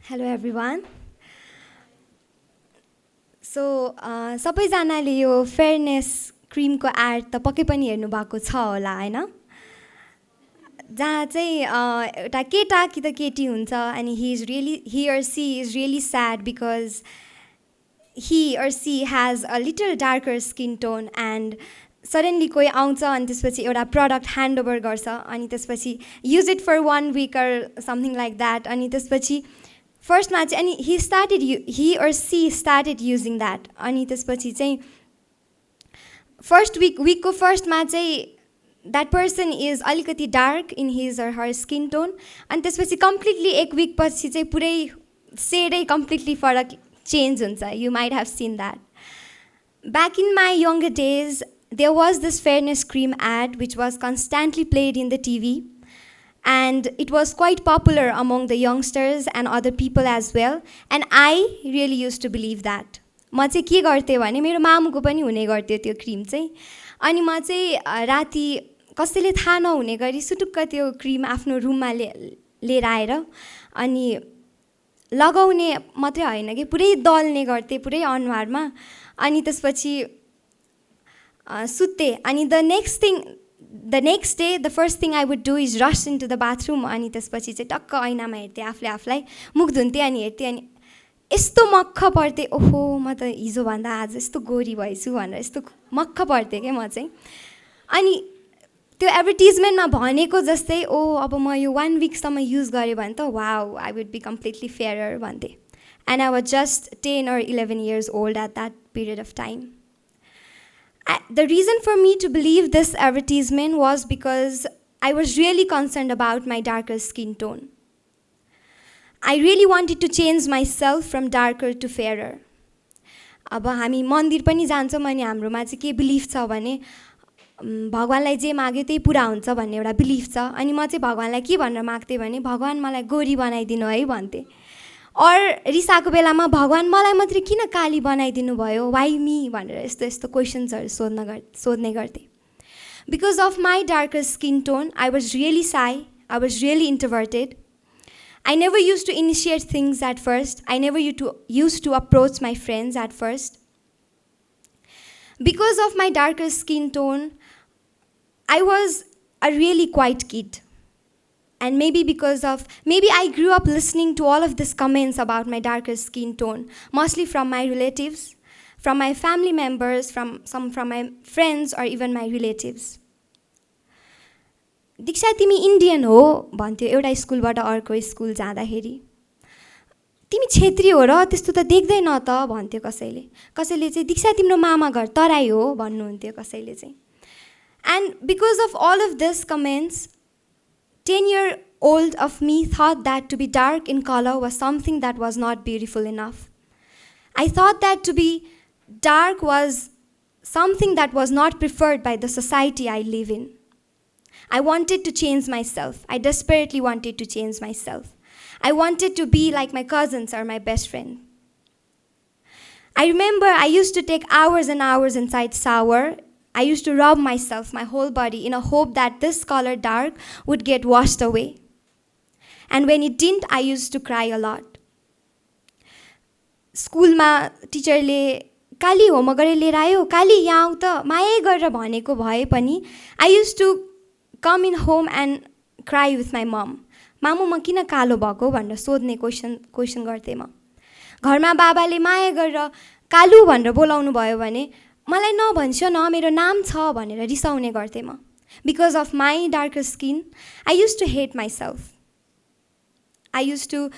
Hello everyone. So सबैजनाले यो fairness क्रिमको add त पक्कै पनि हेर्नु भएको छ होला हैन जहाँ चाहिँ एउटा केटा कि त केटी हुन्छ अनि he or she is really sad because he or she has a little darker skin tone and suddenly कोही आउँछ अनि त्यसपछि एउटा प्रडक्ट ह्यान्ड ओभर गर्छ अनि त्यसपछि use it for 1 week or something like that अनि त्यसपछि फर्स्टमा चाहिँ अनि he or she started using that अनि त्यसपछि चाहिँ weekको फर्स्टमा चाहिँ that person is अलिकति dark in his or her skin tone अनि त्यसपछि कम्प्लिटली 1 week पछि चाहिँ पुरै सेडै कम्प्लिटली फरक चेन्ज हुन्छ. You might have seen that. Back in my younger days, there was this fairness cream ad which was constantly played in the TV. And it was quite popular among the youngsters and other people as well. And I really used to believe that. म चाहिँ के गर्थेँ भने मेरो मामुको पनि हुने गर्थ्यो त्यो क्रिम चाहिँ. अनि म चाहिँ राति कसैले थाहा नहुने गरी सुटुक्क त्यो क्रिम आफ्नो रुममा लिएर आएर अनि लगाउने मात्रै होइन कि पुरै दल्ने गर्थेँ पुरै अनुहारमा अनि त्यसपछि सुत्थेँ अनि the next day, the first thing I would do is rush into the bathroom अनि त्यसपछि चाहिँ टक्क ऐनामा हेर्थेँ आफूले आफूलाई मुख धुन्थेँ अनि हेर्थेँ अनि यस्तो मक्ख पर्थेँ ओहो म त हिजोभन्दा आज यस्तो गोरी भएछु भनेर यस्तो मक्ख पर्थेँ क्या म चाहिँ अनि त्यो एडभर्टिजमेन्टमा भनेको जस्तै ओ अब म यो 1 weekसम्म युज गरेँ भने त wow I would be completely fair भन्थे and I was just 10 or 11 years old at that period of time. The reason for me to believe this advertisement was because I was really concerned about my darker skin tone. I really wanted to change myself from darker to fairer. अब हामी मन्दिर पनि जान्छौँ अनि हाम्रोमा चाहिँ के belief छ भने भगवानलाई जे माग्यो त्यही पुरा हुन्छ भन्ने एउटा बिलिफ छ अनि म चाहिँ भगवानलाई के भनेर माग्थेँ भने भगवान मलाई गोरी बनाइदिनु है भन्थेँ और रिसाएको बेलामा भगवान मलाई मात्रै किन काली बनाइदिनु भयो वाइ मी भनेर यस्तो यस्तो क्वेसन्सहरू सोध्ने गर्थेँ. Because of my darker skin tone I was really Sai I was really introverted. I never used to initiate things at first. I never used to approach my friends at first. Because of my darker skin tone, I was a really quiet kid. And maybe I grew up listening to all of these comments about my darker skin tone, mostly from my relatives, from my family members, from my friends, or even my relatives. दीक्षा तिमी Indian हो भन्थ्यो एउटा स्कुलबाट अर्को school जाँदाखेरि. तिमी क्षेत्री हो र त्यस्तो त देख्दैन त भन्थ्यो कसैले चाहिँ दीक्षा तिम्रो मामा घर तराई हो भन्नुहुन्थ्यो कसैले चाहिँ. And because of all of this comments 10-year-old of me thought that to be dark in color was something that was not beautiful enough. I thought that to be dark was something that was not preferred by the society I live in. I wanted to change myself. I desperately wanted to change myself. I wanted to be like my cousins or my best friend. I remember I used to take hours and hours inside shower. I used to rub myself, my whole body, in a hope that this color dark would get washed away. And when it didn't, I used to cry a lot. स्कुलमा टिचरले काली homework गरेर लिएर आयो काली यहाँ आऊ त मायै गरेर भनेको भए पनि I used to come in home and cry with my mom. मामु म किन कालो भएको भनेर सोध्ने क्वेसन गर्थेँ म. घरमा बाबाले माया गरेर कालु भनेर बोलाउनु भयो भने मलाई नभन्छौ न मेरो नाम छ भनेर रिसाउने गर्थेँ म. Because of my darker skin I used to hate myself. I used to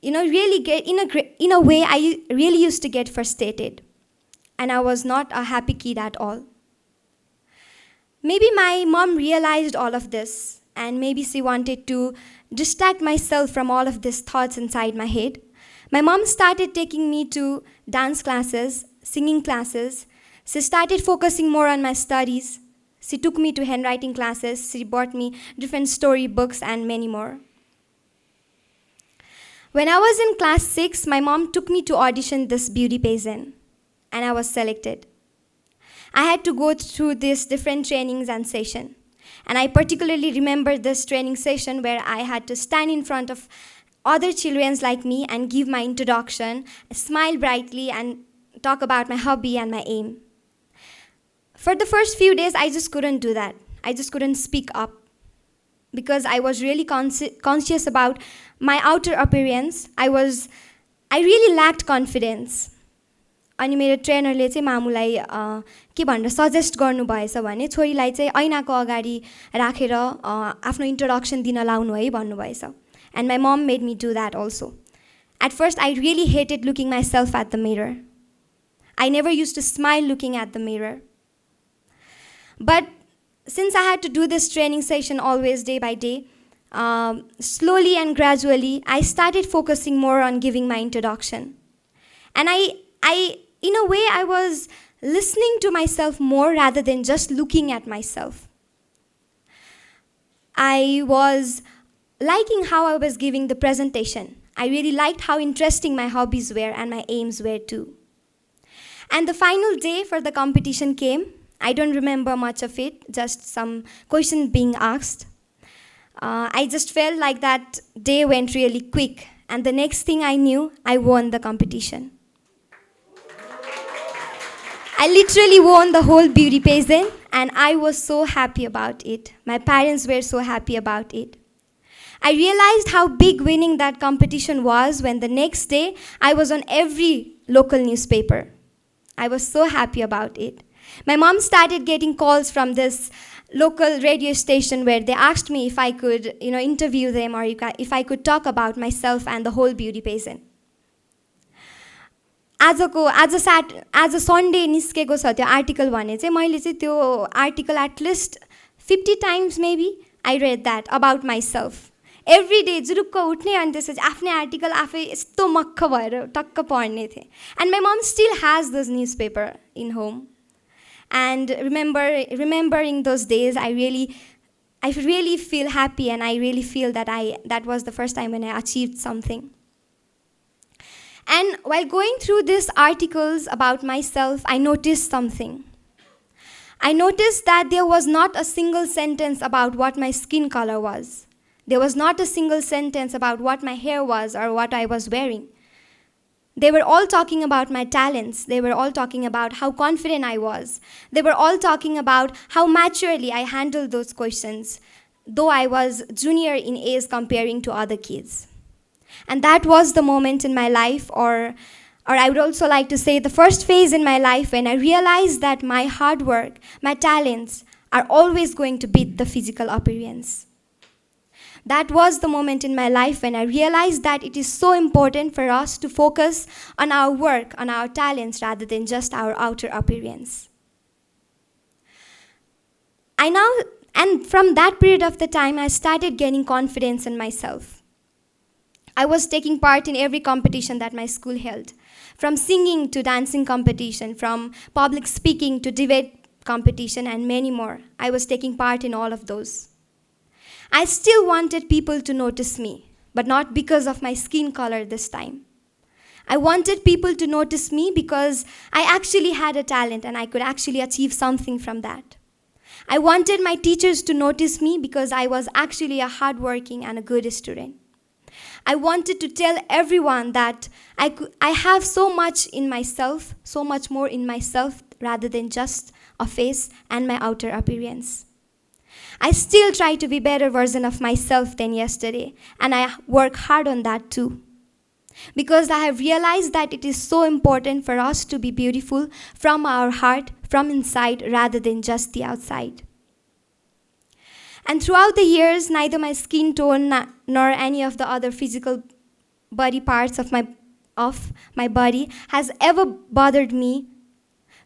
really get in a way I really used to get frustrated and I was not a happy kid at all. Maybe my mom realized all of this and maybe she wanted to distract myself from all of these thoughts inside my head. My mom started taking me to dance classes, singing classes. She started focusing more on my studies. She took me to handwriting classes. She bought me different story books and many more. When I was in class 6, my mom took me to audition this beauty pageant and I was selected. I had to go through these different trainings and sessions. And I particularly remember this training session where I had to stand in front of other children like me and give my introduction, smile brightly, and talk about my hobby and my aim. For the first few days, I just couldn't do that. I just couldn't speak up because I was really conscious about my outer appearance. I really lacked confidence. अनि मेरो ट्रेनरले चाहिँ मामुलाई के भनेर suggest गर्नुभएछ भने छोरीलाई चाहिँ ऐनाको अगाडि राखेर आफ्नो इन्ट्रोडक्सन दिन लाउनु है भन्नुभएछ. And my mom made me do that also. At first, I really hated looking myself at the mirror. I never used to smile looking at the mirror. But since I had to do this training session always day by day, slowly and gradually, I started focusing more on giving my introduction. And in a way, I was listening to myself more rather than just looking at myself. I was liking how I was giving the presentation. I really liked how interesting my hobbies were and my aims were too. And the final day for the competition came. I don't remember much of it, just some questions being asked. I just felt like that day went really quick. And the next thing I knew, I won the competition. I literally won the whole beauty pageant, and I was so happy about it. My parents were so happy about it. I realized how big winning that competition was when the next day I was on every local newspaper. I was so happy about it. My mom started getting calls from this local radio station where they asked me if I could, interview them or if I could talk about myself and the whole beauty pageant. आज Sunday निस्केको छ त्यो article भने चाहिँ मैले चाहिँ त्यो article at least 50 times maybe I read that about myself. Every day जुरुक्क उठ्ने अनि त्यसपछि आफ्नै आर्टिकल आफै यस्तो मक्ख भएर टक्क पढ्ने थिएँ. And my mom still has this newspaper in home. And remembering those days, I really feel happy, and I really feel that was the first time when I achieved something. And while going through these articles about myself, I noticed something. I noticed that there was not a single sentence about what my skin color was. There was not a single sentence about what my hair was or what I was wearing. They were all talking about my talents. They were all talking about how confident I was. They were all talking about how maturely I handled those questions, though I was junior in age comparing to other kids. And that was the moment in my life, or I would also like to say the first phase in my life when I realized that my hard work, my talents are always going to beat the physical appearance. That was the moment in my life when I realized that it is so important for us to focus on our work, on our talents, rather than just our outer appearance. And from that period of the time, I started gaining confidence in myself. I was taking part in every competition that my school held, from singing to dancing competition, from public speaking to debate competition, and many more. I was taking part in all of those. I still wanted people to notice me, but not because of my skin color this time. I wanted people to notice me because I actually had a talent and I could actually achieve something from that. I wanted my teachers to notice me because I was actually a hardworking and a good student. I wanted to tell everyone that I have so much in myself, so much more in myself rather than just a face and my outer appearance. I still try to be a better version of myself than yesterday, and I work hard on that too. Because I have realized that it is so important for us to be beautiful from our heart, from inside, rather than just the outside. And throughout the years, neither my skin tone nor any of the other physical body parts of my body has ever bothered me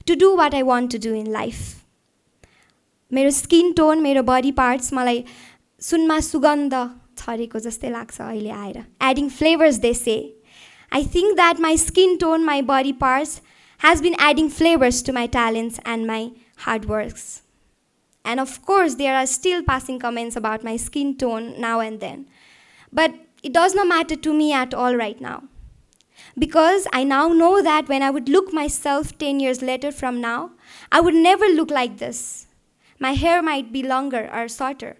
to do what I want to do in life. मेरो skin tone, मेरो बडी parts मलाई सुनमा सुगन्ध छरेको जस्तै लाग्छ अहिले आएर. Adding flavors, they say. I think that my skin tone, my body parts has been adding flavors to my talents and my hard works. And of course, there are still passing comments about my skin tone now and then. But it does not matter to me at all right now. Because I now know that when I would look myself 10 years later from now, I would never look like this. My hair might be longer or shorter.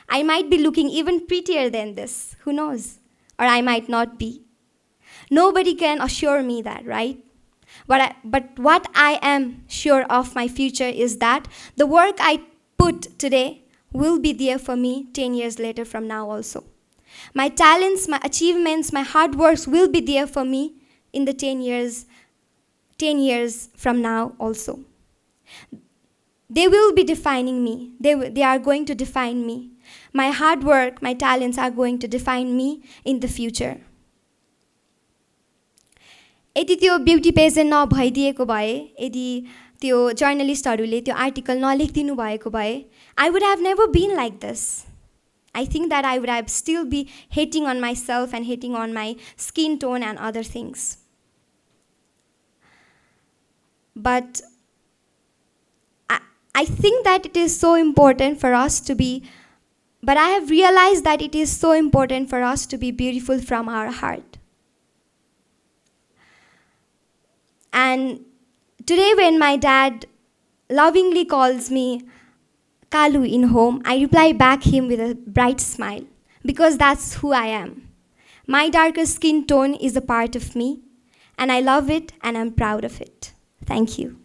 I might be looking even prettier than this. Who knows? or I might not be. Nobody can assure me that, right? But what I am sure of my future is that the work I put today will be there for me 10 years later from now also. My talents, my achievements, my hard works will be there for me in the 10 years from now also. They will be defining me. They are going to define me. My hard work, my talents are going to define me in the future. यदि त्यो beauty pageant नभइदिएको भए, यदि त्यो जर्नलिस्टहरूले त्यो article नलेखिदिनु भएको भए, I would have never been like this. I think that I would have still be hating on myself and hating on my skin tone and other things. But I think that it is so important for us to be, but I have realized that it is so important for us to be beautiful from our heart. And today when my dad lovingly calls me Kalu in home, I reply back him with a bright smile, because that's who I am. My darker skin tone is a part of me, and I love it and I'm proud of it. Thank you.